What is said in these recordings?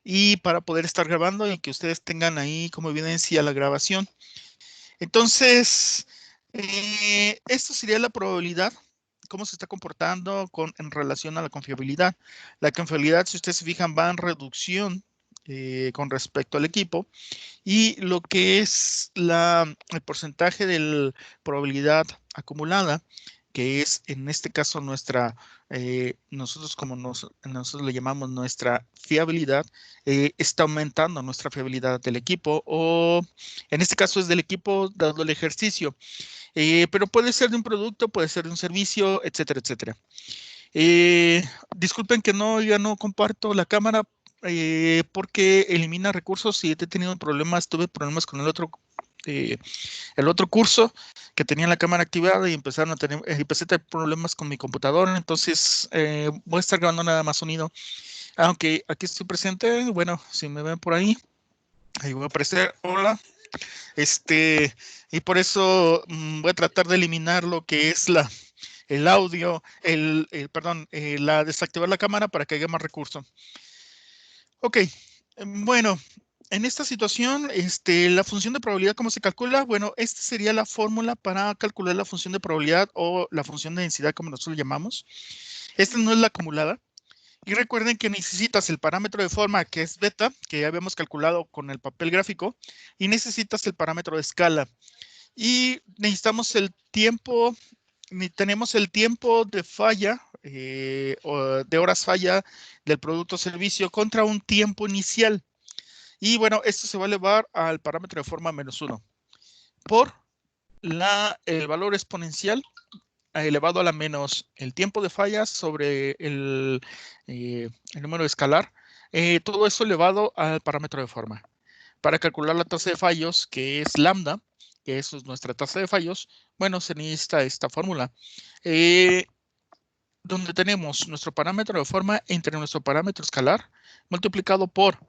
y para poder estar grabando y que ustedes tengan ahí como evidencia la grabación. Entonces, esto sería la probabilidad, cómo se está comportando en relación a la confiabilidad. La confiabilidad, si ustedes se fijan, va en reducción con respecto al equipo. Y lo que es el porcentaje de la probabilidad acumulada, que es en este caso nosotros nosotros le llamamos nuestra fiabilidad, está aumentando nuestra fiabilidad del equipo, o en este caso es del equipo dado el ejercicio, pero puede ser de un producto, puede ser de un servicio, etcétera, etcétera. Eh, Disculpen que ya no comparto la cámara porque elimina recursos y he tenido problemas, tuve problemas con el otro curso que tenía la cámara activada y empecé a tener problemas con mi computadora, entonces voy a estar grabando nada más sonido, aunque aquí estoy presente, bueno, si me ven por ahí voy a aparecer, hola, y por eso voy a tratar de eliminar lo que es el audio, perdón, desactivar la cámara para que haya más recurso. Ok, bueno, en esta situación, la función de probabilidad, ¿cómo se calcula? Bueno, esta sería la fórmula para calcular la función de probabilidad o la función de densidad, como nosotros llamamos. Esta no es la acumulada. Y recuerden que necesitas el parámetro de forma, que es beta, que ya habíamos calculado con el papel gráfico, y necesitas el parámetro de escala. Y necesitamos el tiempo, tenemos el tiempo de falla, o de horas falla del producto o servicio contra un tiempo inicial. Y bueno, esto se va a elevar al parámetro de forma -1 por el valor exponencial elevado a la menos el tiempo de falla sobre el número escalar. Todo eso elevado al parámetro de forma. Para calcular la tasa de fallos, que es lambda, que eso es nuestra tasa de fallos, bueno, se necesita esta fórmula. Donde tenemos nuestro parámetro de forma entre nuestro parámetro escalar multiplicado por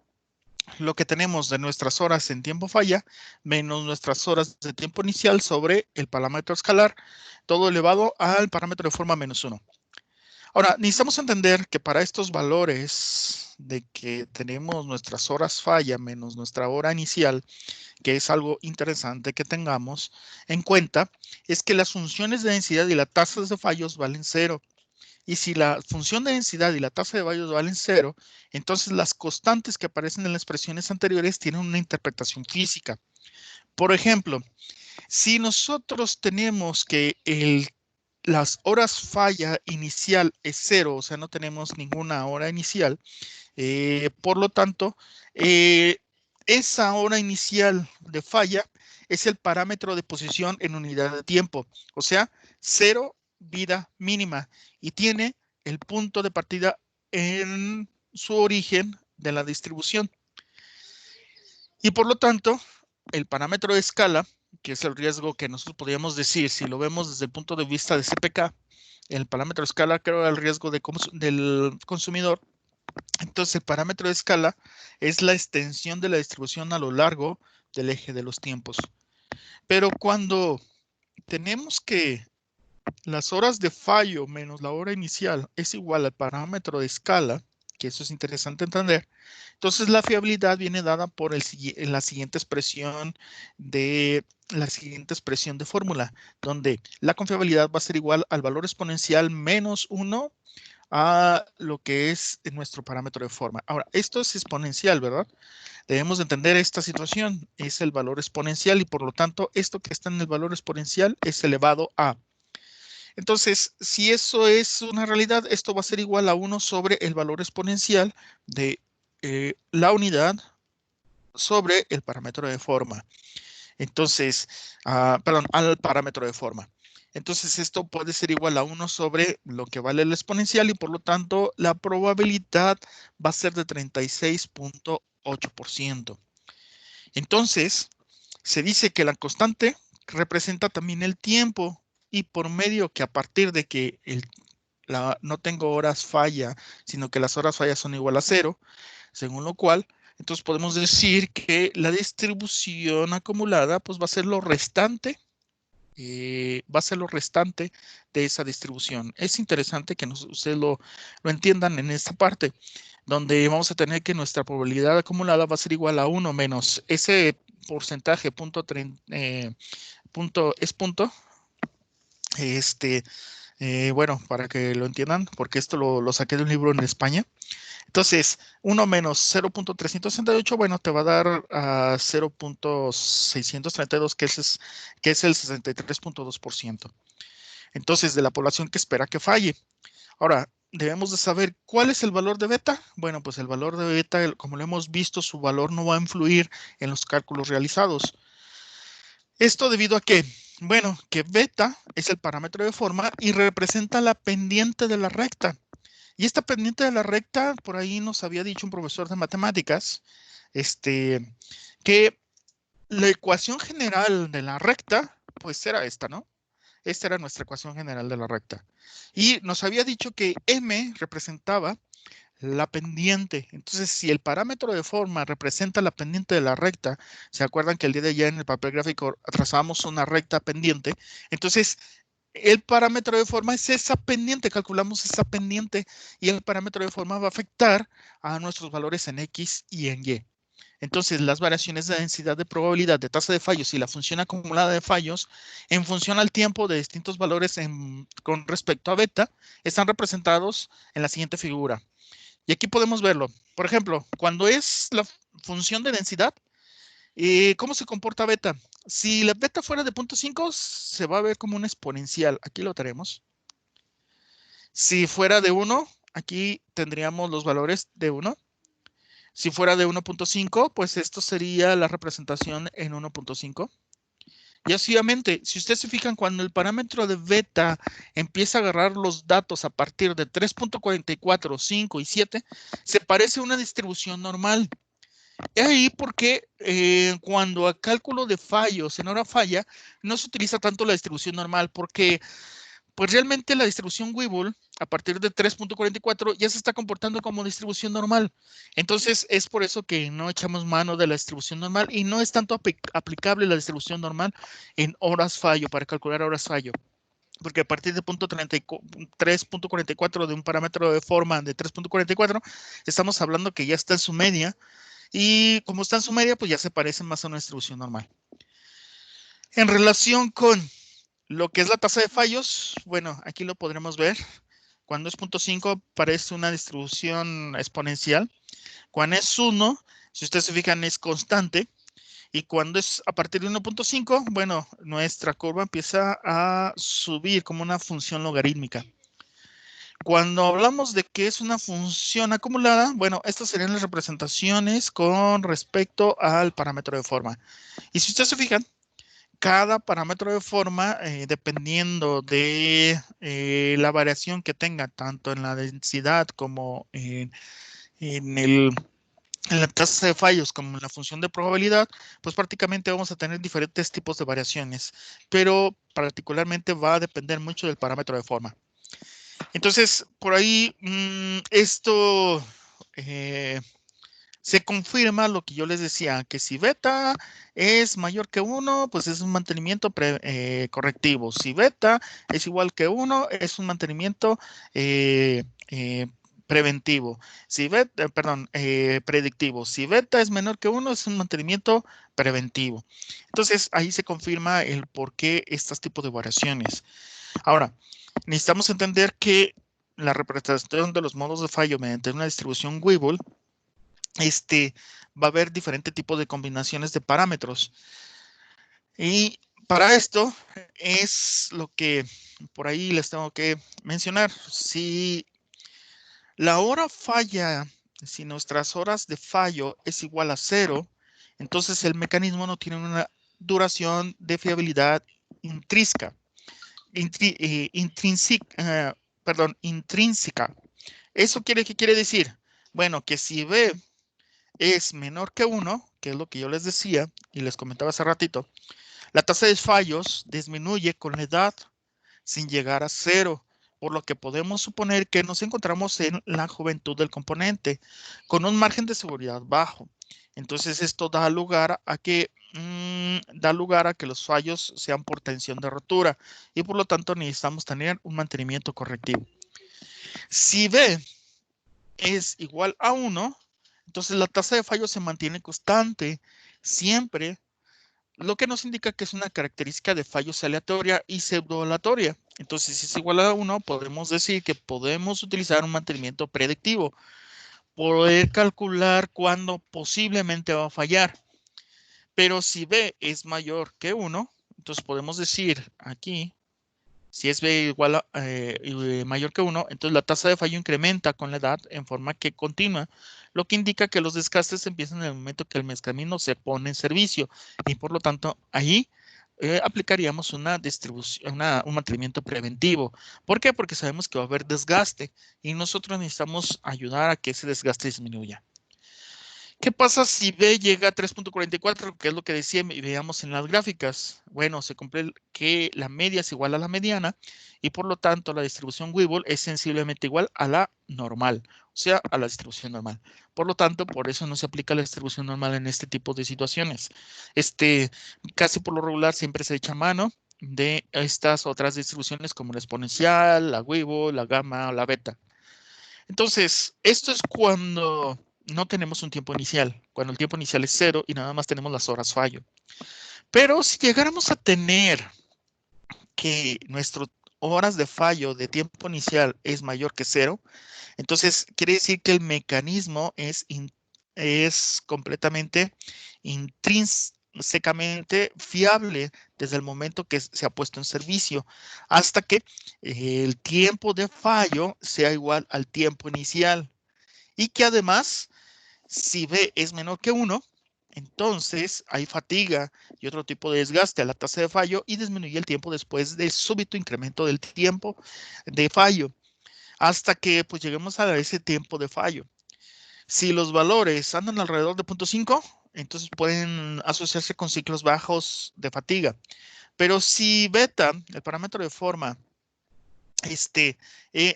lo que tenemos de nuestras horas en tiempo falla menos nuestras horas de tiempo inicial sobre el parámetro escalar, todo elevado al parámetro de forma -1. Ahora, necesitamos entender que para estos valores de que tenemos nuestras horas falla menos nuestra hora inicial, que es algo interesante que tengamos en cuenta, es que las funciones de densidad y las tasas de fallos valen 0. Y si la función de densidad y la tasa de fallos valen 0, entonces las constantes que aparecen en las expresiones anteriores tienen una interpretación física. Por ejemplo, si nosotros tenemos que las horas falla inicial es 0, o sea, no tenemos ninguna hora inicial, por lo tanto, esa hora inicial de falla es el parámetro de posición en unidad de tiempo, o sea, 0 vida mínima, y tiene el punto de partida en su origen de la distribución. Y por lo tanto, el parámetro de escala, que es el riesgo que nosotros podríamos decir, si lo vemos desde el punto de vista de CPK, el parámetro de escala creo el riesgo del consumidor. Entonces, el parámetro de escala es la extensión de la distribución a lo largo del eje de los tiempos. Pero cuando tenemos que las horas de fallo menos la hora inicial es igual al parámetro de escala, que eso es interesante entender, entonces la fiabilidad viene dada por la siguiente expresión de fórmula, donde la confiabilidad va a ser igual al valor exponencial -1 a lo que es nuestro parámetro de forma. Ahora, esto es exponencial, ¿verdad? Debemos de entender esta situación, es el valor exponencial y por lo tanto esto que está en el valor exponencial es elevado a. Entonces, si eso es una realidad, esto va a ser igual a 1 sobre el valor exponencial de la unidad sobre el parámetro de forma. Entonces, perdón, al parámetro de forma. Entonces, esto puede ser igual a 1 sobre lo que vale el exponencial y por lo tanto la probabilidad va a ser de 36.8%. Entonces, se dice que la constante representa también el tiempo y por medio que a partir de que no tengo horas falla, sino que las horas falla son igual a 0, según lo cual, entonces podemos decir que la distribución acumulada pues va a ser lo restante va a ser lo restante de esa distribución. Es interesante que ustedes lo entiendan en esta parte, donde vamos a tener que nuestra probabilidad acumulada va a ser igual a 1 menos ese porcentaje, punto, bueno, para que lo entiendan, porque esto lo saqué de un libro en España. Entonces, 1 menos 0.368, bueno, te va a dar a 0.632, que es el 63.2%. Entonces, de la población que espera que falle. Ahora, debemos de saber cuál es el valor de beta. Bueno, pues el valor de beta, como lo hemos visto, su valor no va a influir en los cálculos realizados. Esto debido a que, bueno, que beta es el parámetro de forma y representa la pendiente de la recta. Y esta pendiente de la recta, por ahí nos había dicho un profesor de matemáticas, que la ecuación general de la recta, pues era esta, ¿no? Esta era nuestra ecuación general de la recta. Y nos había dicho que m representaba la pendiente. Entonces, si el parámetro de forma representa la pendiente de la recta, ¿se acuerdan que el día de ayer en el papel gráfico trazamos una recta pendiente? Entonces, el parámetro de forma es esa pendiente, calculamos esa pendiente y el parámetro de forma va a afectar a nuestros valores en X y en Y. Entonces, las variaciones de densidad de probabilidad de tasa de fallos y la función acumulada de fallos en función al tiempo de distintos valores con respecto a beta están representados en la siguiente figura. Y aquí podemos verlo. Por ejemplo, cuando es la función de densidad, ¿cómo se comporta beta? Si la beta fuera de 0.5, se va a ver como una exponencial. Aquí lo tenemos. Si fuera de 1, aquí tendríamos los valores de 1. Si fuera de 1.5, pues esto sería la representación en 1.5. Y así, obviamente, si ustedes se fijan, cuando el parámetro de beta empieza a agarrar los datos a partir de 3.44, 5 y 7, se parece a una distribución normal. Y ahí porque cuando a cálculo de fallos en hora falla, no se utiliza tanto la distribución normal, porque pues realmente la distribución Weibull a partir de 3.44 ya se está comportando como distribución normal. Entonces es por eso que no echamos mano de la distribución normal y no es tanto aplicable la distribución normal en horas fallo, para calcular horas fallo. Porque a partir de 3.44 de un parámetro de forma de 3.44, estamos hablando que ya está en su media. Y como está en su media, pues ya se parece más a una distribución normal. En relación con lo que es la tasa de fallos, bueno, aquí lo podremos ver. Cuando es 0.5 parece una distribución exponencial. Cuando es 1, si ustedes se fijan, es constante. Y cuando es a partir de 1.5, bueno, nuestra curva empieza a subir como una función logarítmica. Cuando hablamos de que es una función acumulada, bueno, estas serían las representaciones con respecto al parámetro de forma. Y si ustedes se fijan, cada parámetro de forma, dependiendo de la variación que tenga, tanto en la densidad como en la tasa de fallos como en la función de probabilidad, pues prácticamente vamos a tener diferentes tipos de variaciones, pero particularmente va a depender mucho del parámetro de forma. Entonces, por ahí, esto se confirma lo que yo les decía, que si beta es mayor que 1, pues es un mantenimiento correctivo. Si beta es igual que 1, es un mantenimiento preventivo. Si beta, predictivo. Si beta es menor que 1, es un mantenimiento preventivo. Entonces, ahí se confirma el por qué estos tipos de variaciones. Ahora, necesitamos entender que la representación de los modos de fallo mediante una distribución Weibull, va a haber diferentes tipos de combinaciones de parámetros. Y para esto es lo que por ahí les tengo que mencionar. Si la hora falla, si nuestras horas de fallo es igual a 0, entonces el mecanismo no tiene una duración de fiabilidad intrínseca. Intrínseca. ¿Eso qué quiere decir? Bueno, que si B es menor que 1, que es lo que yo les decía y les comentaba hace ratito, la tasa de fallos disminuye con la edad sin llegar a 0, por lo que podemos suponer que nos encontramos en la juventud del componente, con un margen de seguridad bajo. Entonces esto da lugar a que da lugar a que los fallos sean por tensión de rotura y por lo tanto necesitamos tener un mantenimiento correctivo. Si B es igual a 1, entonces la tasa de fallo se mantiene constante siempre, lo que nos indica que es una característica de fallos aleatoria y pseudo-aleatoria. Entonces, si es igual a 1, podemos decir que podemos utilizar un mantenimiento predictivo, poder calcular cuándo posiblemente va a fallar. Pero si B es mayor que 1, entonces podemos decir aquí, si es B igual a mayor que 1, entonces la tasa de fallo incrementa con la edad en forma que continua, lo que indica que los desgastes empiezan en el momento que el mecanismo se pone en servicio y por lo tanto ahí aplicaríamos una distribución, un mantenimiento preventivo. ¿Por qué? Porque sabemos que va a haber desgaste y nosotros necesitamos ayudar a que ese desgaste disminuya. ¿Qué pasa si B llega a 3.44, que es lo que decía y veíamos en las gráficas? Bueno, se cumple que la media es igual a la mediana y por lo tanto la distribución Weibull es sensiblemente igual a la normal, o sea, a la distribución normal. Por lo tanto, por eso no se aplica la distribución normal en este tipo de situaciones. Casi por lo regular siempre se echa mano de estas otras distribuciones como la exponencial, la Weibull, la gamma o la beta. Entonces, esto es cuando no tenemos un tiempo inicial, cuando el tiempo inicial es 0 y nada más tenemos las horas fallo. Pero si llegáramos a tener que nuestras horas de fallo de tiempo inicial es mayor que 0, entonces quiere decir que el mecanismo es completamente intrínsecamente fiable desde el momento que se ha puesto en servicio hasta que el tiempo de fallo sea igual al tiempo inicial. Y que además, si B es menor que 1, entonces hay fatiga y otro tipo de desgaste a la tasa de fallo y disminuye el tiempo después del súbito incremento del tiempo de fallo hasta que pues lleguemos a ese tiempo de fallo. Si los valores andan alrededor de 0.5, entonces pueden asociarse con ciclos bajos de fatiga. Pero si beta, el parámetro de forma,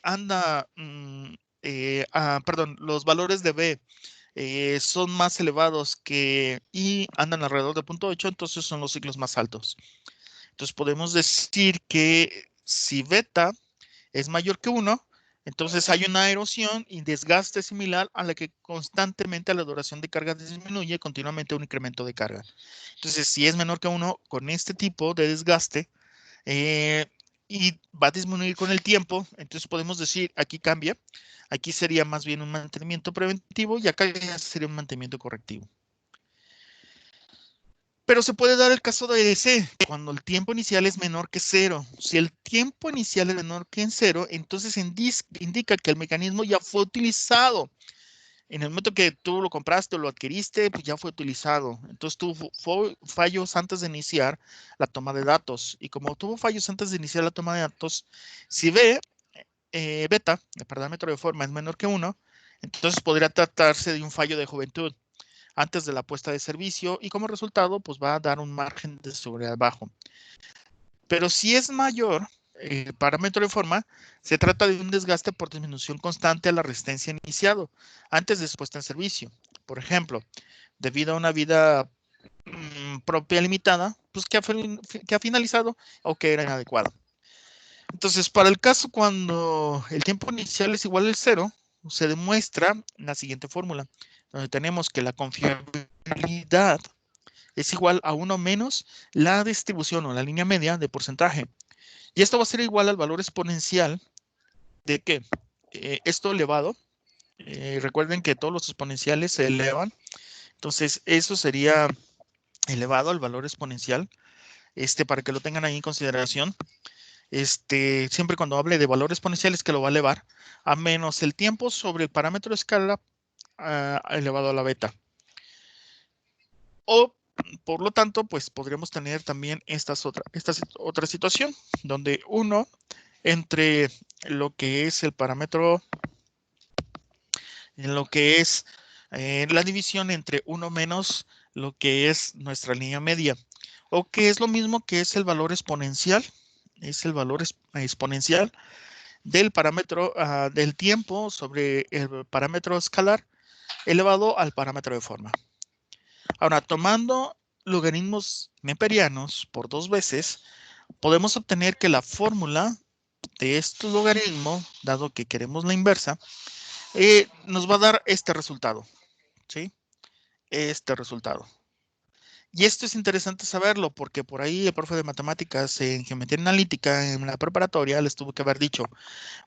anda, perdón, los valores de B son más elevados que y andan alrededor de 0.8, entonces son los ciclos más altos. Entonces podemos decir que si beta es mayor que 1, entonces hay una erosión y desgaste similar a la que constantemente la duración de carga disminuye continuamente un incremento de carga. Entonces, si es menor que 1 con este tipo de desgaste y va a disminuir con el tiempo, entonces podemos decir, aquí cambia. Aquí sería más bien un mantenimiento preventivo y acá ya sería un mantenimiento correctivo. Pero se puede dar el caso de EDC, cuando el tiempo inicial es menor que 0. Si el tiempo inicial es menor que 0, entonces indica que el mecanismo ya fue utilizado. En el momento que tú lo compraste o lo adquiriste, pues ya fue utilizado. Entonces tuvo fallos antes de iniciar la toma de datos. Y como tuvo fallos antes de iniciar la toma de datos, si beta, el parámetro de forma es menor que 1, entonces podría tratarse de un fallo de juventud antes de la puesta de servicio y como resultado pues va a dar un margen de seguridad bajo. Pero si es mayor, el parámetro de forma, se trata de un desgaste por disminución constante a la resistencia iniciado antes de su puesta en servicio. Por ejemplo, debido a una vida propia limitada, pues que ha finalizado o que era inadecuado. Entonces, para el caso cuando el tiempo inicial es igual al 0, se demuestra la siguiente fórmula, donde tenemos que la confiabilidad es igual a 1 menos la distribución o la línea media de porcentaje. Y esto va a ser igual al valor exponencial de que esto elevado, recuerden que todos los exponenciales se elevan, entonces eso sería elevado al valor exponencial, para que lo tengan ahí en consideración. Siempre cuando hable de valor exponencial es que lo va a elevar a menos el tiempo sobre el parámetro de escala elevado a la beta. O, por lo tanto, pues podríamos tener también esta otra situación, donde uno entre lo que es el parámetro, en lo que es la división entre 1 menos lo que es nuestra línea media, o que es lo mismo que es el valor exponencial, es el valor exponencial del parámetro del tiempo sobre el parámetro escalar elevado al parámetro de forma. Ahora, tomando logaritmos neperianos por 2 veces, podemos obtener que la fórmula de este logaritmo, dado que queremos la inversa, nos va a dar este resultado, ¿sí? Este resultado. Y esto es interesante saberlo porque por ahí el profe de matemáticas en geometría analítica en la preparatoria les tuvo que haber dicho,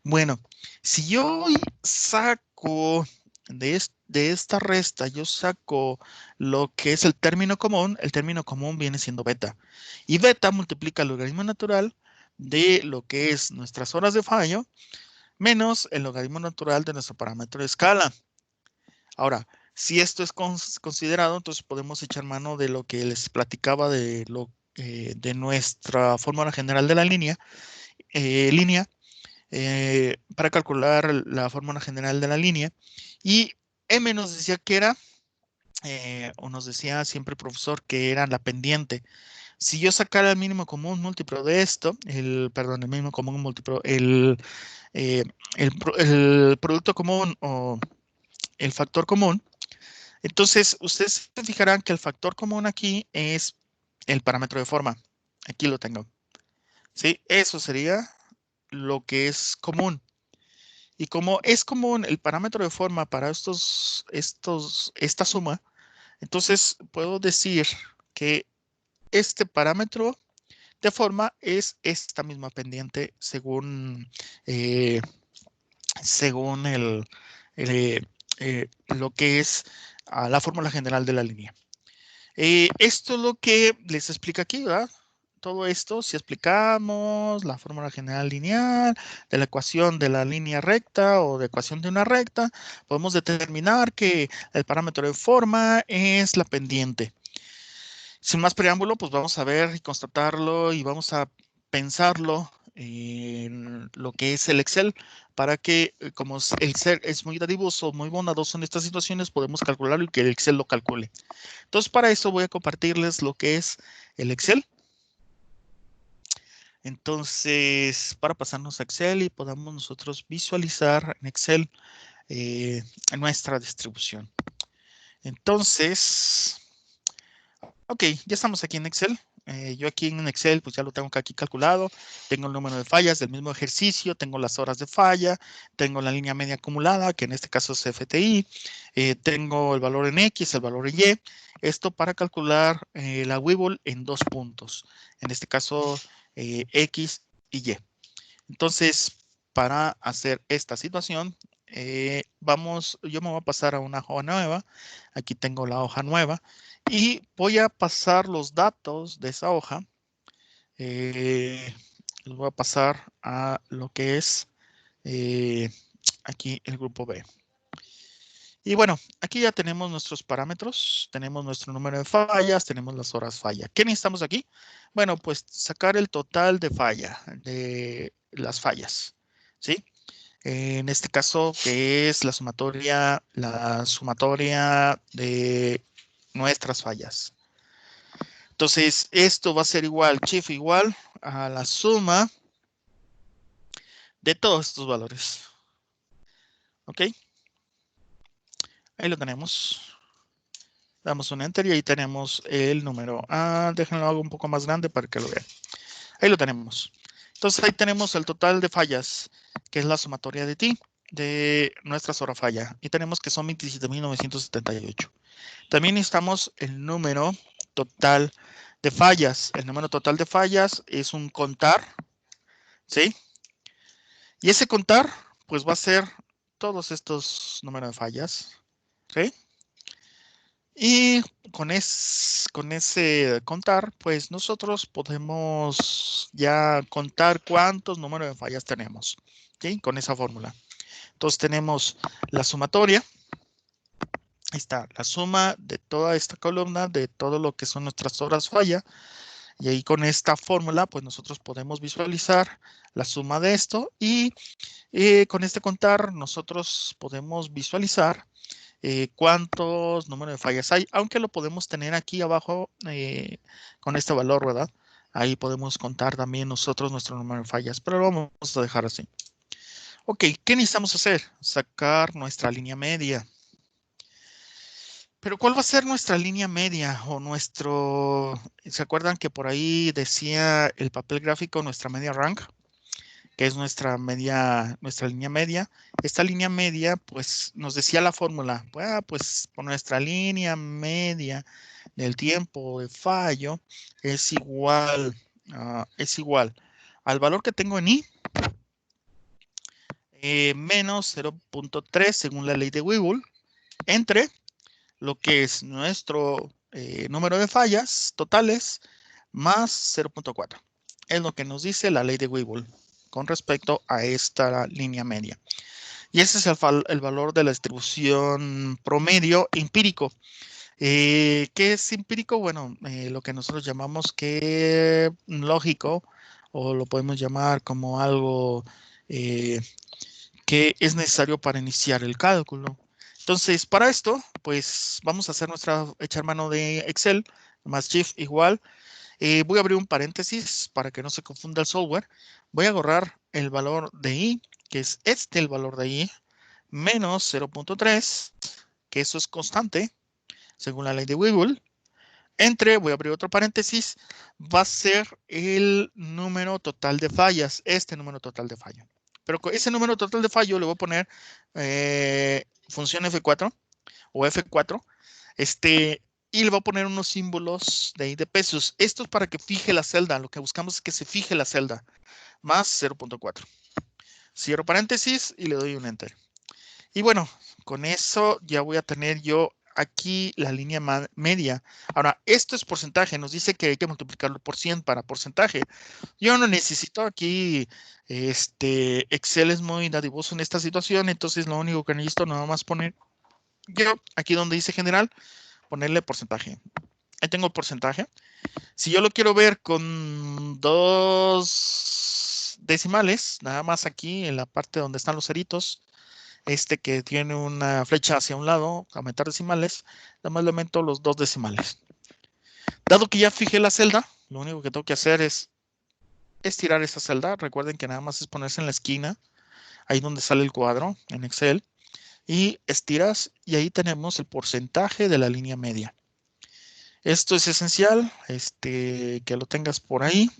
bueno, si yo saco de esta resta, yo saco lo que es el término común viene siendo beta. Y beta multiplica el logaritmo natural de lo que es nuestras horas de fallo menos el logaritmo natural de nuestro parámetro de escala. Ahora, si esto es considerado, entonces podemos echar mano de lo que les platicaba de nuestra fórmula general de la línea, para calcular la fórmula general de la línea. Y M nos decía que era, o nos decía siempre el profesor, que era la pendiente. Si yo sacara el mínimo común múltiplo de esto, el mínimo común múltiplo, el producto común o el factor común, entonces ustedes se fijarán que el factor común aquí es el parámetro de forma. Aquí lo tengo. ¿Sí? Eso sería lo que es común. Y como es común el parámetro de forma para esta suma, entonces puedo decir que este parámetro de forma es esta misma pendiente eh, según lo que es la fórmula general de la línea. Esto es lo que les explica aquí, ¿verdad? Todo esto, si explicamos la fórmula general lineal, de la ecuación de la línea recta o de ecuación de una recta, podemos determinar que el parámetro de forma es la pendiente. Sin más preámbulo, pues vamos a ver y constatarlo y vamos a pensarlo en lo que es el Excel para que, como el Excel es muy dadivoso, muy bondadoso en estas situaciones, podemos calcularlo y que el Excel lo calcule. Entonces, para eso voy a compartirles lo que es el Excel. Entonces, para pasarnos a Excel y podamos nosotros visualizar en Excel nuestra distribución. Entonces, ok, ya estamos aquí en Excel. Yo aquí en Excel, pues ya lo tengo aquí calculado. Tengo el número de fallas del mismo ejercicio, tengo las horas de falla, tengo la línea media acumulada, que en este caso es FTI, tengo el valor en X, el valor en Y. Esto para calcular la Webull en 2 puntos. En este caso, X y Y. Entonces, para hacer esta situación, yo me voy a pasar a una hoja nueva. Aquí tengo la hoja nueva y voy a pasar los datos de esa hoja. Los voy a pasar a lo que es aquí el grupo B. Y bueno, aquí ya tenemos nuestros parámetros, tenemos nuestro número de fallas, tenemos las horas falla. ¿Qué necesitamos aquí? Bueno, pues sacar el total de falla, de las fallas, ¿sí? En este caso, que es la sumatoria de nuestras fallas. Entonces, esto va a ser igual, chief igual a la suma de todos estos valores. ¿Ok? Ahí lo tenemos. Damos un enter y ahí tenemos el número. Déjenlo hago un poco más grande para que lo vean. Ahí lo tenemos. Entonces ahí tenemos el total de fallas, que es la sumatoria de nuestras horas falla. Y tenemos que son 27.978. También necesitamos el número total de fallas. El número total de fallas es un contar, ¿sí? Y ese contar, pues va a ser todos estos números de fallas, ¿sí? Y con ese contar, pues nosotros podemos ya contar cuántos números de fallas tenemos, ¿sí? Con esa fórmula. Entonces tenemos la sumatoria. Ahí está, la suma de toda esta columna, de todo lo que son nuestras horas falla. Y ahí con esta fórmula, pues nosotros podemos visualizar la suma de esto. Y con este contar, nosotros podemos visualizar cuántos números de fallas hay, aunque lo podemos tener aquí abajo con este valor, ¿verdad? Ahí podemos contar también nosotros nuestro número de fallas, pero lo vamos a dejar así. Ok, ¿qué necesitamos hacer? Sacar nuestra línea media. Pero ¿cuál va a ser nuestra línea media o nuestro, ¿se acuerdan que por ahí decía el papel gráfico, nuestra media rank, que es nuestra línea media? Esta línea media, pues nos decía la fórmula, pues por nuestra línea media del tiempo de fallo es igual al valor que tengo en I, menos 0.3 según la ley de Weibull, entre lo que es nuestro número de fallas totales más 0.4. Es lo que nos dice la ley de Weibull con respecto a esta línea media. Y ese es el valor de la distribución promedio empírico. ¿Qué es empírico? Bueno, lo que nosotros llamamos que lógico, o lo podemos llamar como algo que es necesario para iniciar el cálculo. Entonces, para esto, pues vamos a hacer echar mano de Excel, más Shift igual. Voy a abrir un paréntesis para que no se confunda el software. Voy a agarrar el valor de I, que es el valor de I, menos 0.3, que eso es constante, según la ley de Weibull. Voy a abrir otro paréntesis, va a ser el número total de fallas, este número total de fallo. Pero con ese número total de fallo le voy a poner función F4 o F4, y le voy a poner unos símbolos de pesos. Esto es para que fije la celda, lo que buscamos es que se fije la celda, más 0.4. Cierro paréntesis y le doy un enter. Y bueno, con eso ya voy a tener yo aquí la línea media. Ahora, esto es porcentaje, nos dice que hay que multiplicarlo por 100 para porcentaje. Yo no necesito aquí, Excel es muy dadivoso en esta situación, entonces lo único que necesito nada más poner, yo aquí donde dice general, ponerle porcentaje. Ahí tengo el porcentaje. Si yo lo quiero ver con 2 decimales, nada más aquí en la parte donde están los ceritos, que tiene una flecha hacia un lado, aumentar decimales, nada más le aumento los 2 decimales. Dado que ya fijé la celda, lo único que tengo que hacer es estirar esa celda. Recuerden que nada más es ponerse en la esquina, ahí donde sale el cuadro en Excel, y estiras y ahí tenemos el porcentaje de la línea media. Esto es esencial, que lo tengas por ahí.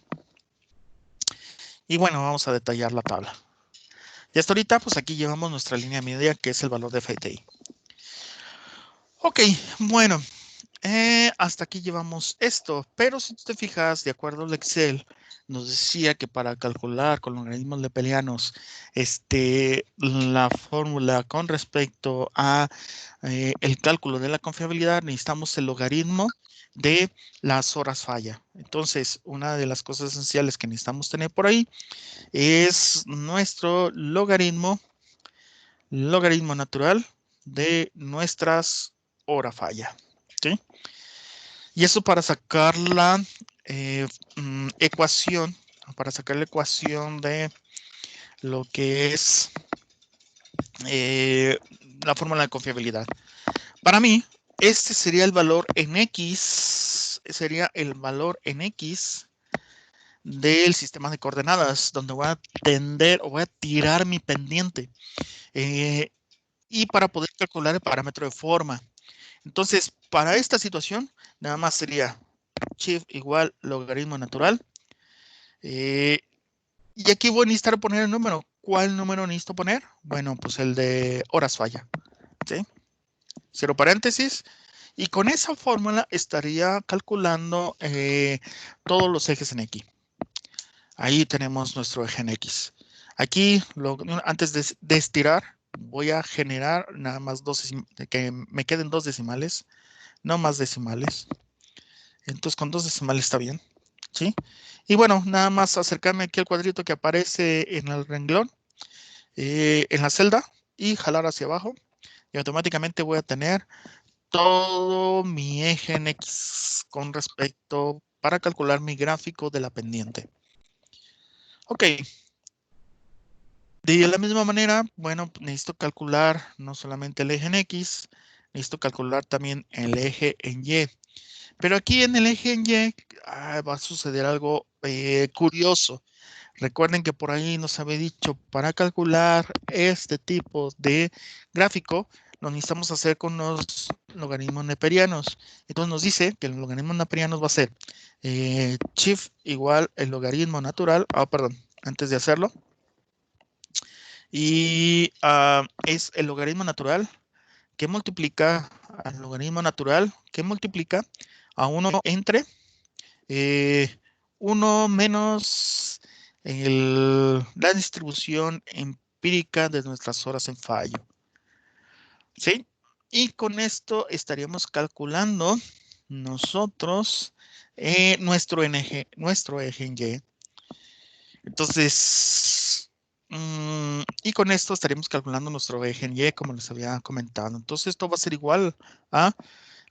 Y bueno, vamos a detallar la tabla. Y hasta ahorita, pues aquí llevamos nuestra línea media, que es el valor de FTI. Ok, bueno, hasta aquí llevamos esto, pero si tú te fijas, de acuerdo al Excel, nos decía que para calcular con logaritmos lepelianos, la fórmula con respecto a el cálculo de la confiabilidad, necesitamos el logaritmo de las horas falla. Entonces, una de las cosas esenciales que necesitamos tener por ahí es nuestro logaritmo natural de nuestras horas falla. ¿Sí? Y eso para sacar la ecuación, de lo que es la fórmula de confiabilidad. Para mí, este sería el valor en X, del sistema de coordenadas, donde voy a voy a tirar mi pendiente. Y para poder calcular el parámetro de forma. Entonces, para esta situación, nada más sería Shift igual logaritmo natural. Y aquí voy a necesitar poner el número. ¿Cuál número necesito poner? Bueno, pues el de horas falla. ¿Sí? Cierro paréntesis. Y con esa fórmula estaría calculando todos los ejes en X. Ahí tenemos nuestro eje en X. Aquí, antes de estirar, voy a generar nada más que me queden 2 decimales, no más decimales. Entonces, con 2 decimales está bien. ¿Sí? Y bueno, nada más acercarme aquí al cuadrito que aparece en el renglón, en la celda, y jalar hacia abajo. Y automáticamente voy a tener todo mi eje en X con respecto para calcular mi gráfico de la pendiente. Ok. De la misma manera, bueno, necesito calcular no solamente el eje en X, necesito calcular también el eje en Y. Pero aquí en el eje en Y va a suceder algo curioso. Recuerden que por ahí nos había dicho, para calcular este tipo de gráfico, lo necesitamos hacer con unos logaritmos neperianos. Entonces nos dice que el logaritmo neperianos va a ser shift igual el logaritmo natural. Perdón, antes de hacerlo. Y es el logaritmo natural que multiplica al logaritmo natural que multiplica a 1 entre 1 menos la distribución empírica de nuestras horas en fallo. ¿Sí? Y con esto estaríamos calculando nosotros nuestro eje en Y. Entonces, y con esto estaríamos calculando nuestro eje en Y, como les había comentado. Entonces, esto va a ser igual a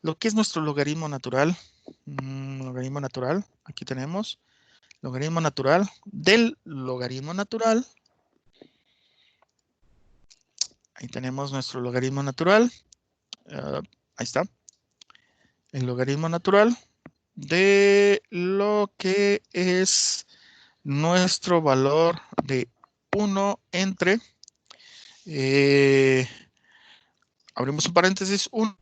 lo que es nuestro logaritmo natural. Logaritmo natural, aquí tenemos logaritmo natural del logaritmo natural. Ahí tenemos nuestro logaritmo natural. Ahí está. El logaritmo natural de lo que es nuestro valor de 1 entre, abrimos un paréntesis, 1,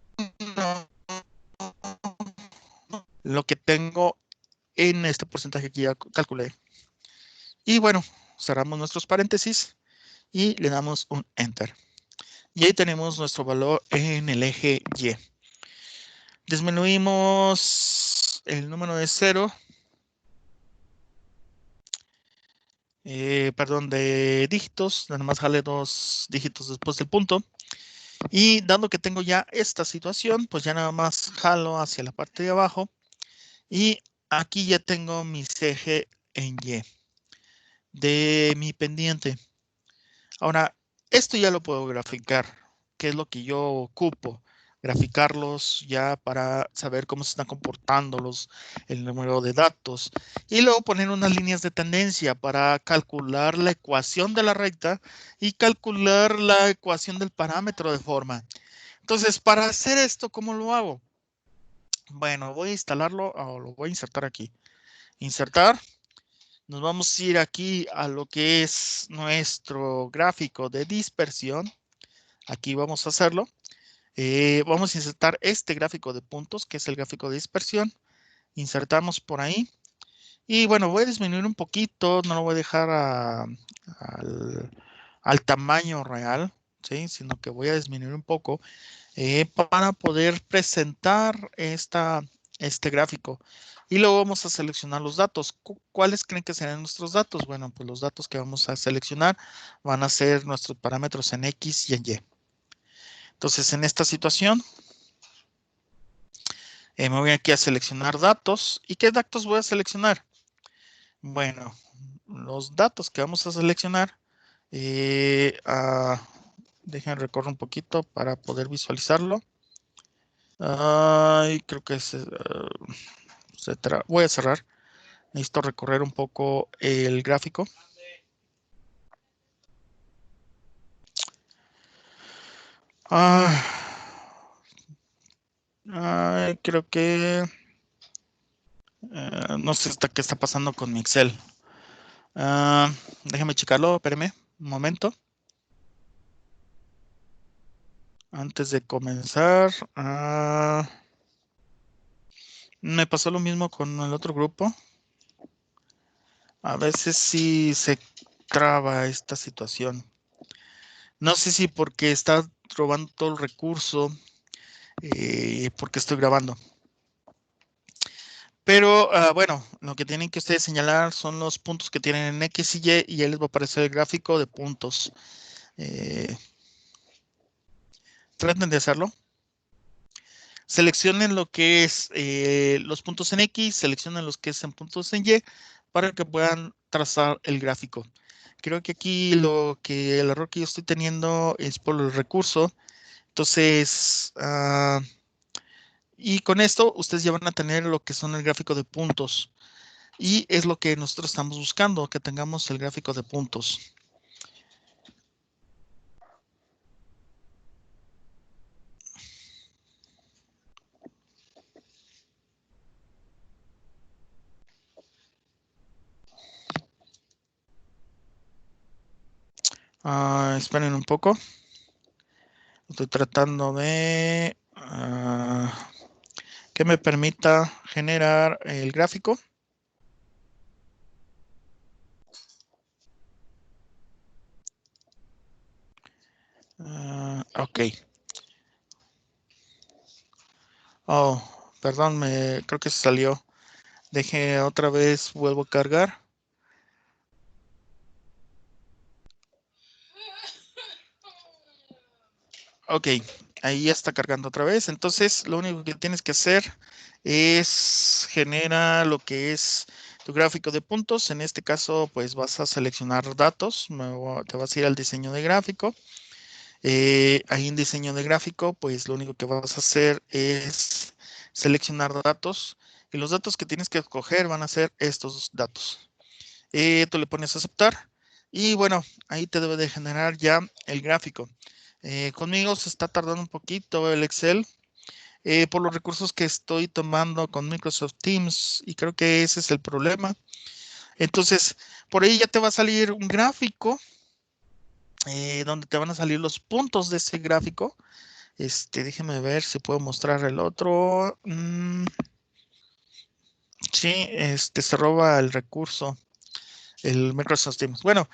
lo que tengo en este porcentaje que ya calculé. Y bueno, cerramos nuestros paréntesis y le damos un Enter. Y ahí tenemos nuestro valor en el eje Y. Disminuimos el número de 0. Perdón, de dígitos. Nada más jale 2 dígitos después del punto. Y dado que tengo ya esta situación, pues ya nada más jalo hacia la parte de abajo. Y aquí ya tengo mi eje en Y de mi pendiente. Ahora, esto ya lo puedo graficar, que es lo que yo ocupo. Graficarlos ya para saber cómo se están comportando el número de datos. Y luego poner unas líneas de tendencia para calcular la ecuación de la recta y calcular la ecuación del parámetro de forma. Entonces, para hacer esto, ¿cómo lo hago? Bueno, voy a instalarlo o lo voy a insertar aquí. Insertar. Nos vamos a ir aquí a lo que es nuestro gráfico de dispersión. Aquí vamos a hacerlo. Vamos a insertar este gráfico de puntos, que es el gráfico de dispersión. Insertamos por ahí. Y bueno, voy a disminuir un poquito. No lo voy a dejar al tamaño real, ¿sí? Sino que voy a disminuir un poco para poder presentar este gráfico. Y luego vamos a seleccionar los datos. ¿Cuáles creen que serán nuestros datos? Bueno, pues los datos que vamos a seleccionar van a ser nuestros parámetros en X y en Y. Entonces, en esta situación, me voy aquí a seleccionar datos. ¿Y qué datos voy a seleccionar? Bueno, los datos que vamos a seleccionar, dejen recorrer un poquito para poder visualizarlo. Creo que voy a cerrar. Necesito recorrer un poco el gráfico. Creo que no sé hasta qué está pasando con mi Excel. Déjame checarlo, espérame un momento. Antes de comenzar, me pasó lo mismo con el otro grupo. A veces sí se traba esta situación. No sé si porque está robando todo el recurso, porque estoy grabando. Pero bueno, lo que tienen que ustedes señalar son los puntos que tienen en X y Y y ahí les va a aparecer el gráfico de puntos. Traten de hacerlo. Seleccionen lo que es los puntos en X, seleccionen los que es en puntos en Y para que puedan trazar el gráfico. Creo que aquí el error que yo estoy teniendo es por el recurso. Entonces, y con esto ustedes ya van a tener lo que son el gráfico de puntos. Y es lo que nosotros estamos buscando, que tengamos el gráfico de puntos. Esperen un poco. Estoy tratando de que me permita generar el gráfico. Ok. Oh, perdón, creo que se salió. Deje otra vez, vuelvo a cargar. Ok, ahí ya está cargando otra vez. Entonces, lo único que tienes que hacer es genera lo que es tu gráfico de puntos. En este caso, pues vas a seleccionar datos. Te vas a ir al diseño de gráfico. Ahí en diseño de gráfico, pues lo único que vas a hacer es seleccionar datos. Y los datos que tienes que escoger van a ser estos datos. Tú le pones a aceptar. Y bueno, ahí te debe de generar ya el gráfico. Conmigo se está tardando un poquito el Excel por los recursos que estoy tomando con Microsoft Teams y creo que ese es el problema. Entonces, por ahí ya te va a salir un gráfico donde te van a salir los puntos de ese gráfico. Déjeme ver si puedo mostrar el otro. Sí, se roba el recurso. El Microsoft Teams. Bueno,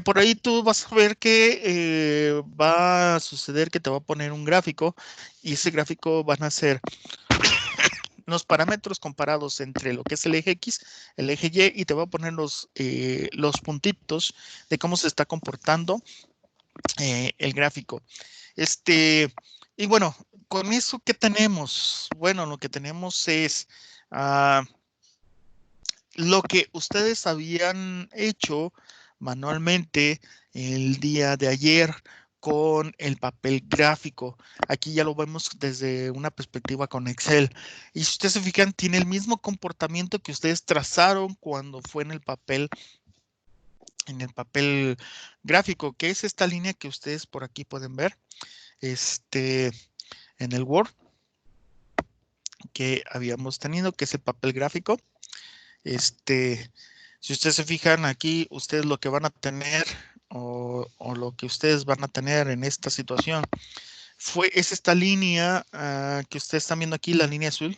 por ahí tú vas a ver que va a suceder que te va a poner un gráfico y ese gráfico van a ser los parámetros comparados entre lo que es el eje X, el eje Y te va a poner los puntitos de cómo se está comportando el gráfico. Y bueno, con eso, ¿qué tenemos? Bueno, lo que tenemos es lo que ustedes habían hecho manualmente el día de ayer con el papel gráfico. Aquí ya lo vemos desde una perspectiva con Excel. Y si ustedes se fijan, tiene el mismo comportamiento que ustedes trazaron cuando fue en el papel gráfico, que es esta línea que ustedes por aquí pueden ver, en el Word que habíamos tenido, que es el papel gráfico. Si ustedes se fijan aquí, ustedes lo que van a tener o lo que ustedes van a tener en esta situación es esta línea que ustedes están viendo aquí, la línea azul.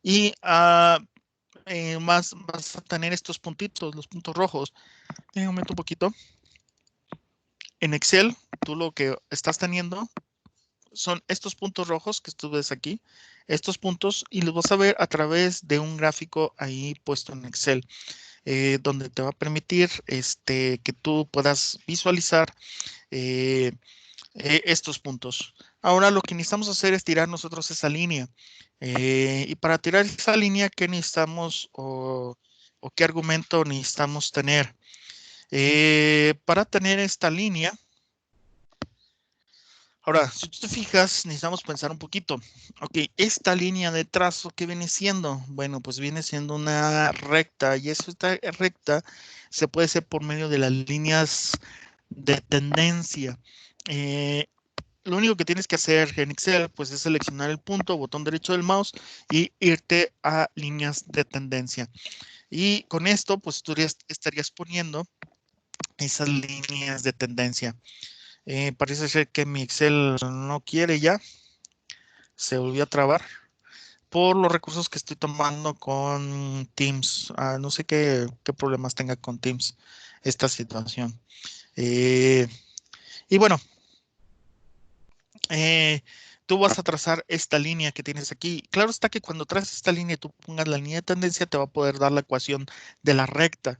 Y más vas a tener estos puntitos, los puntos rojos. Un momento un poquito. En Excel, tú lo que estás teniendo son estos puntos rojos que tú ves aquí, estos puntos, y los vas a ver a través de un gráfico ahí puesto en Excel. Donde te va a permitir que tú puedas visualizar estos puntos. Ahora lo que necesitamos hacer es tirar nosotros esa línea. Y para tirar esa línea, ¿qué necesitamos o qué argumento necesitamos tener? Para tener esta línea, ahora, si tú te fijas, necesitamos pensar un poquito. Ok, esta línea de trazo, ¿qué viene siendo? Bueno, pues viene siendo una recta y esta recta se puede hacer por medio de las líneas de tendencia. Lo único que tienes que hacer en Excel, pues es seleccionar el punto, botón derecho del mouse y irte a líneas de tendencia. Y con esto, pues tú estarías poniendo esas líneas de tendencia. Parece ser que mi Excel no quiere ya. Se volvió a trabar por los recursos que estoy tomando con Teams. No sé qué problemas tenga con Teams esta situación. Y bueno, tú vas a trazar esta línea que tienes aquí. Claro está que cuando traces esta línea y tú pongas la línea de tendencia, te va a poder dar la ecuación de la recta.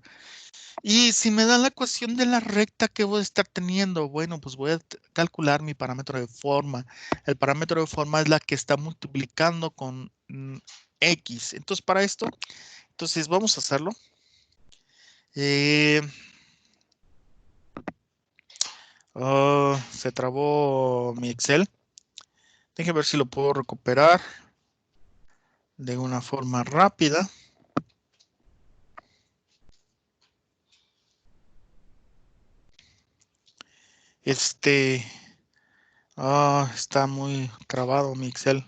Y si me da la ecuación de la recta, ¿qué voy a estar teniendo? Bueno, pues voy a calcular mi parámetro de forma. El parámetro de forma es la que está multiplicando con X. Entonces, para esto, entonces vamos a hacerlo. Se trabó mi Excel. Déjenme ver si lo puedo recuperar de una forma rápida. Está muy trabado mi Excel.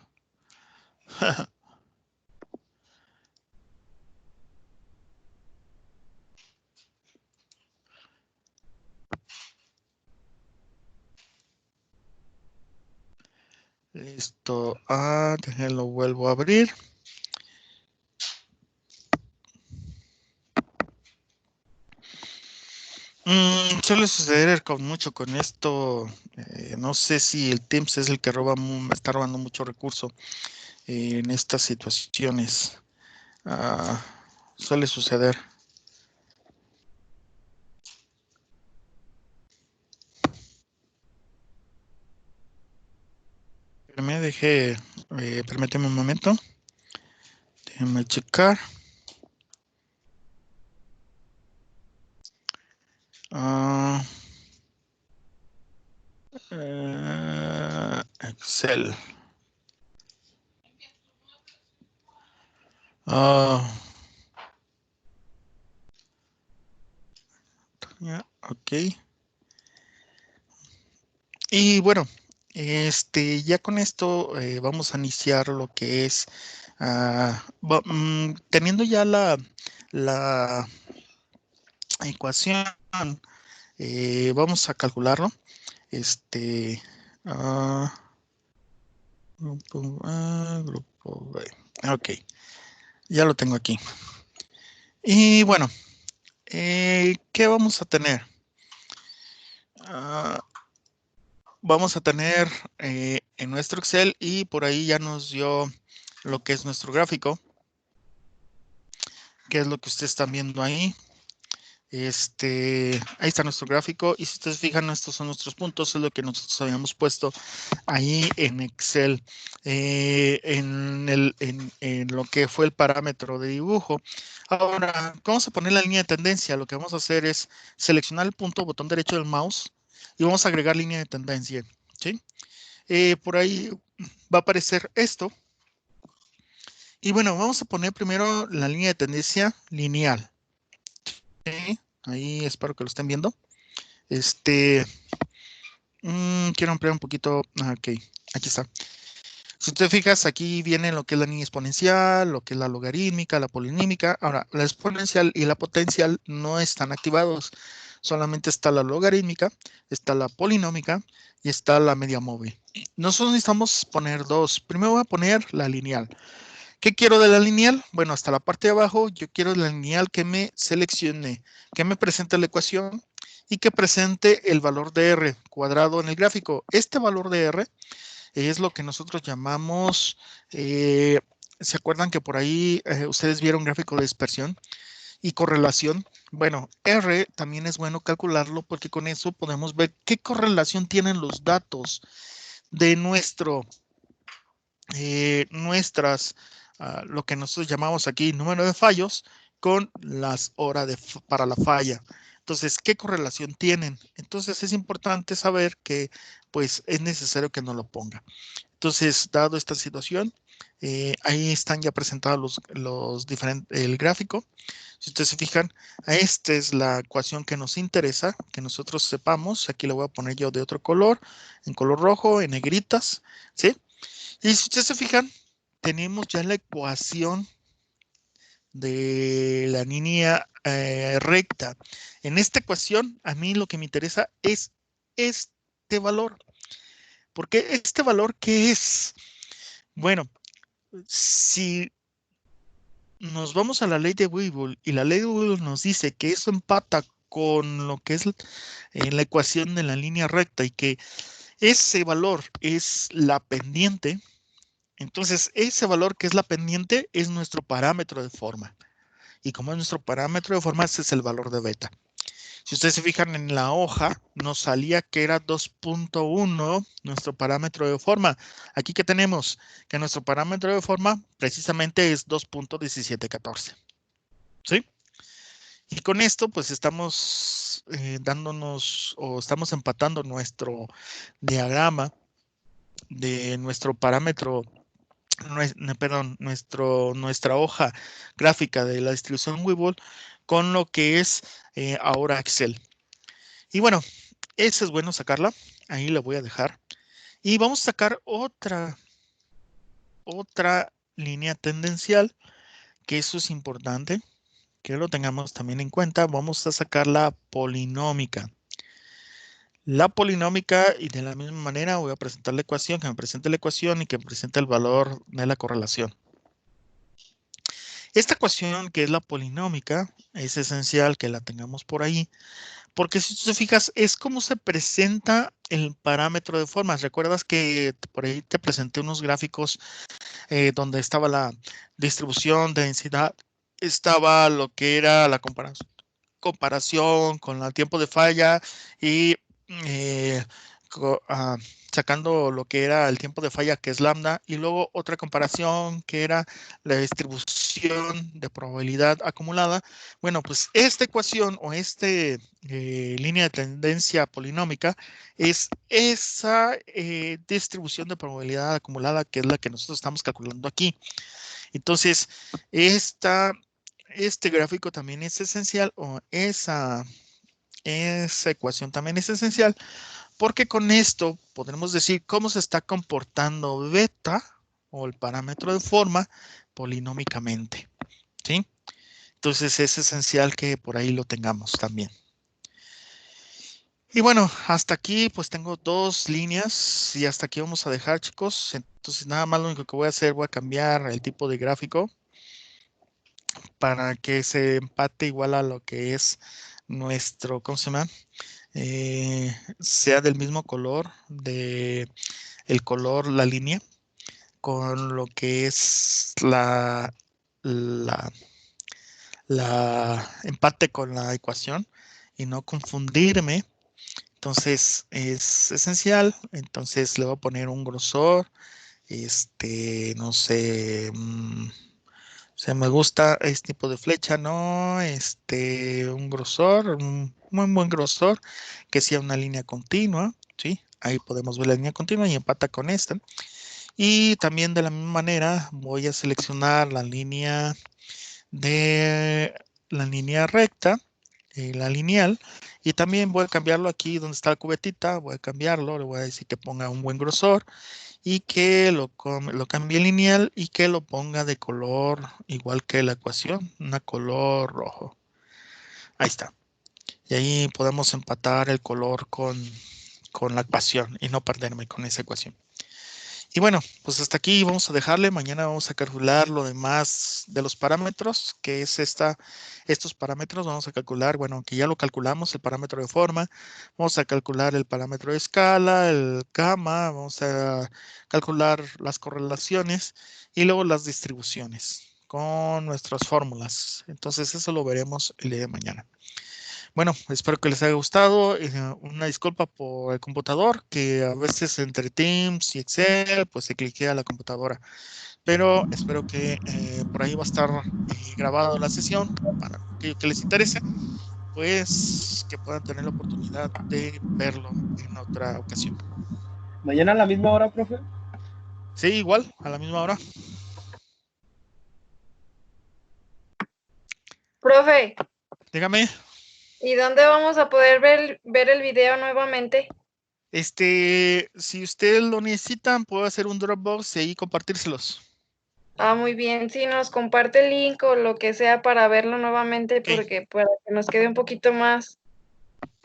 Listo. Déjenlo, vuelvo a abrir. Suele suceder mucho con esto. No sé si el Teams es el que está robando mucho recurso en estas situaciones. Suele suceder. Permíteme un momento. Déjenme checar. Excel. Ok. Y bueno, ya con esto vamos a iniciar lo que es, teniendo ya la ecuación, vamos a calcularlo. Ah, grupo B. Ok, ya lo tengo aquí. Y bueno, ¿qué vamos a tener? Vamos a tener en nuestro Excel y por ahí ya nos dio lo que es nuestro gráfico, que es lo que ustedes están viendo ahí. Ahí está nuestro gráfico y si ustedes fijan, estos son nuestros puntos, es lo que nosotros habíamos puesto ahí en Excel, en lo que fue el parámetro de dibujo. Ahora, vamos a poner la línea de tendencia. Lo que vamos a hacer es seleccionar el punto, botón derecho del mouse y vamos a agregar línea de tendencia, ¿sí? Por ahí va a aparecer esto. Y bueno, vamos a poner primero la línea de tendencia lineal. ¿Sí? Ahí espero que lo estén viendo. Quiero ampliar un poquito. Ok, aquí está. Si te fijas, aquí viene lo que es la línea exponencial, lo que es la logarítmica, la polinímica. Ahora, la exponencial y la potencial no están activados. Solamente está la logarítmica, está la polinómica y está la media móvil. Nosotros necesitamos poner dos. Primero voy a poner la lineal. ¿Qué quiero de la lineal? Bueno, hasta la parte de abajo yo quiero la lineal que me seleccione, que me presente la ecuación y que presente el valor de R cuadrado en el gráfico. Este valor de R es lo que nosotros llamamos, ¿se acuerdan que por ahí ustedes vieron gráfico de dispersión y correlación? Bueno, R también es bueno calcularlo porque con eso podemos ver qué correlación tienen los datos de lo que nosotros llamamos aquí número de fallos con las horas para la falla. Entonces, ¿qué correlación tienen? Entonces, es importante saber que pues es necesario que no lo ponga. Entonces, dado esta situación, ahí están ya presentados el gráfico. Si ustedes se fijan, esta es la ecuación que nos interesa, que nosotros sepamos. Aquí le voy a poner yo de otro color, en color rojo, en negritas, ¿sí? Y si ustedes se fijan, tenemos ya la ecuación de la línea recta. En esta ecuación, a mí lo que me interesa es este valor. ¿Por qué este valor qué es? Bueno, si nos vamos a la ley de Weibull y la ley de Weibull nos dice que eso empata con lo que es en la ecuación de la línea recta y que ese valor es la pendiente, entonces ese valor que es la pendiente es nuestro parámetro de forma. Y como es nuestro parámetro de forma, ese es el valor de beta. Si ustedes se fijan en la hoja, nos salía que era 2.1 nuestro parámetro de forma. Aquí que tenemos que nuestro parámetro de forma precisamente es 2.1714. ¿Sí? Y con esto pues estamos dándonos o estamos empatando nuestro diagrama de nuestro parámetro, perdón, nuestra hoja gráfica de la distribución Weibull con lo que es ahora Excel. Y bueno, esa es bueno sacarla. Ahí la voy a dejar. Y vamos a sacar otra línea tendencial, que eso es importante, que lo tengamos también en cuenta. Vamos a sacar la polinómica. la polinómica y de la misma manera voy a presentar la ecuación, que me presente la ecuación y que me presente el valor de la correlación. Esta ecuación, que es la polinómica, es esencial que la tengamos por ahí, porque si tú te fijas, es como se presenta el parámetro de formas. ¿Recuerdas que por ahí te presenté unos gráficos donde estaba la distribución de densidad? Estaba lo que era la comparación con el tiempo de falla y eh, sacando lo que era el tiempo de falla, que es lambda, y luego otra comparación que era la distribución de probabilidad acumulada. Bueno, pues esta ecuación o línea de tendencia polinómica es esa distribución de probabilidad acumulada, que es la que nosotros estamos calculando aquí. Entonces, este gráfico también es esencial, o esa ecuación también es esencial, porque con esto podremos decir cómo se está comportando beta o el parámetro de forma polinómicamente, ¿sí? Entonces es esencial que por ahí lo tengamos también. Y bueno, hasta aquí pues tengo dos líneas y hasta aquí vamos a dejar, chicos. Entonces nada más lo único que voy a hacer, voy a cambiar el tipo de gráfico para que se empate igual a lo que es nuestro, ¿cómo se llama? Sea del mismo color el color, la línea, con lo que es la empate con la ecuación y no confundirme. Entonces es esencial. Entonces le voy a poner un grosor, no sé, o sea, me gusta este tipo de flecha, ¿no? Un grosor, un muy buen grosor, que sea una línea continua, ¿sí? Ahí podemos ver la línea continua y empata con esta. Y también de la misma manera voy a seleccionar la línea recta, la lineal, y también voy a cambiarlo aquí donde está la cubetita, voy a cambiarlo, le voy a decir que ponga un buen grosor y que lo cambie lineal y que lo ponga de color igual que la ecuación, una color rojo. Ahí está. Y ahí podemos empatar el color con la ecuación y no perderme con esa ecuación. Y bueno, pues hasta aquí vamos a dejarle. Mañana vamos a calcular lo demás de los parámetros, que es estos parámetros. Vamos a calcular, bueno, que ya lo calculamos, el parámetro de forma. Vamos a calcular el parámetro de escala, el gamma. Vamos a calcular las correlaciones y luego las distribuciones con nuestras fórmulas. Entonces eso lo veremos el día de mañana. Bueno, espero que les haya gustado. Una disculpa por el computador, que a veces entre Teams y Excel, pues se cliquea la computadora. Pero espero que por ahí va a estar grabado la sesión para aquello que les interese, pues que puedan tener la oportunidad de verlo en otra ocasión. ¿Mañana a la misma hora, profe? Sí, igual, a la misma hora. Profe, Dígame. ¿y dónde vamos a poder ver el video nuevamente? Si ustedes lo necesitan, puedo hacer un Dropbox y ahí compartírselos. Ah, muy bien. Sí, nos comparte el link o lo que sea para verlo nuevamente, Ok. porque para que nos quede un poquito más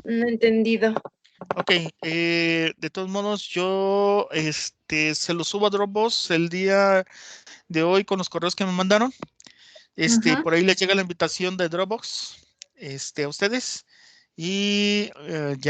entendido. Ok, de todos modos, yo se lo subo a Dropbox el día de hoy con los correos que me mandaron. Por ahí les llega la invitación de Dropbox a ustedes y ya.